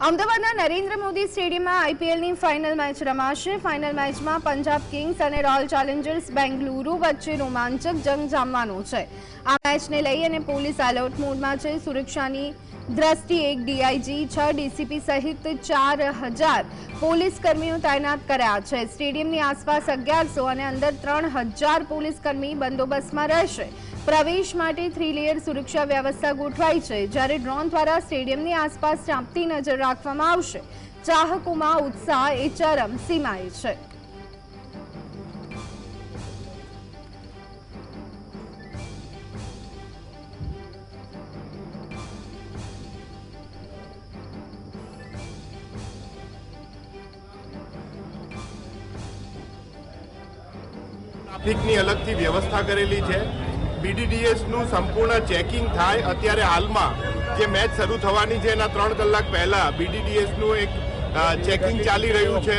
અમદાવાદના નરેન્દ્ર મોદી સ્ટેડિયમમાં આઈપીએલની ફાઇનલ મેચ રમાશે। ફાઇનલ મેચમાં પંજાબ કિંગ્સ અને રોયલ ચેલેન્જર્સ બેંગલુરુ વચ્ચે રોમાંચક જંગ જામવાનો છે। આ મેચને લઈ અને પોલીસ એલર્ટ મોડમાં છે। સુરક્ષાની દ્રષ્ટિએ એક ડીઆઈજી, 6 ડીસીપી સહિત 4000 પોલીસ કર્મીઓ તૈનાત કર્યા છે। સ્ટેડિયમની આસપાસ 1100 અને અંદર 3000 પોલીસ કર્મી બંદોબસ્તમાં રહેશે। પ્રવેશ માટે 3 લેયર સુરક્ષા વ્યવસ્થા ગોઠવાઈ છે, જ્યારે ડ્રોન દ્વારા સ્ટેડિયમની આસપાસ ચાંપતી નજર રાખવામાં આવશે। ચાહકોમાં ઉત્સાહ એ ચરમસીમાએ છે। ટ્રાફિકની અલગથી વ્યવસ્થા કરેલી છે। બીડીડીએસનું સંપૂર્ણ ચેકિંગ થાય। અત્યારે હાલમાં જે મેચ શરૂ થવાની છે એના 3 કલાક પહેલા બીડીડીએસનું એક ચેકિંગ ચાલી રહ્યું છે।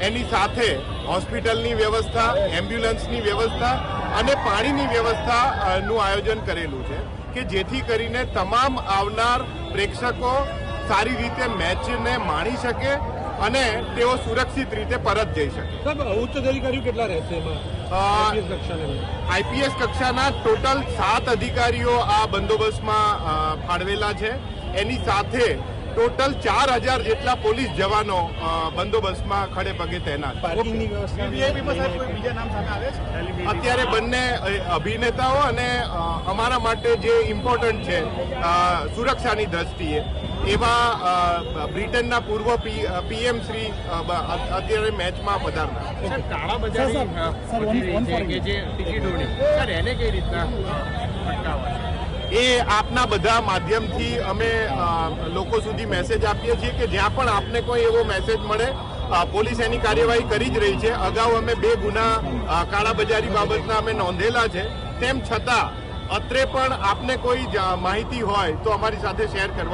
એની સાથે હોસ્પિટલની વ્યવસ્થા, એમ્બ્યુલન્સની વ્યવસ્થા અને પાણીની વ્યવસ્થાનું આયોજન કરેલું છે કે જેથી કરીને તમામ આવનાર પ્રેક્ષકો સારી રીતે મેચને માણી શકે અને તેઓ સુરક્ષિત રીતે પરત જઈ શકે। ઉચ્ચ અધિકારીઓ કેટલા રહેશે એમાં? આઈપીએસ કક્ષાના ટોટલ 7 અધિકારીઓ આ બંદોબસ્તમાં ફાળવેલા છે। એની સાથે ટોટલ 4000 જેટલા પોલીસ જવાનો બંદોબસ્તમાં ખડે પગે તૈનાત। અત્યારે બંને અભિનેતાઓ અને અમારા માટે જે ઇમ્પોર્ટન્ટ છે સુરક્ષાની દ્રષ્ટિએ એવા બ્રિટનના પૂર્વ પીએમ શ્રી અત્યારે મેચમાં પધારનાર। કાળા બજારી વધી રહી છે કે જે ટિકિટોની સર એને કઈ રીતના અટકાવવા? એ આપના બધા માધ્યમથી અમે લોકો સુધી મેસેજ આપીએ છીએ કે જ્યાં પણ આપને કોઈ એવો મેસેજ મળે પોલીસ એની કાર્યવાહી કરી જ રહી છે। અગાઉ અમે 2 ગુના કાળાબજારી બાબતના અમે નોંધેલા છે। તેમ છતાં અત્રે પણ આપને કોઈ માહિતી હોય તો અમારી સાથે શેર કરવા।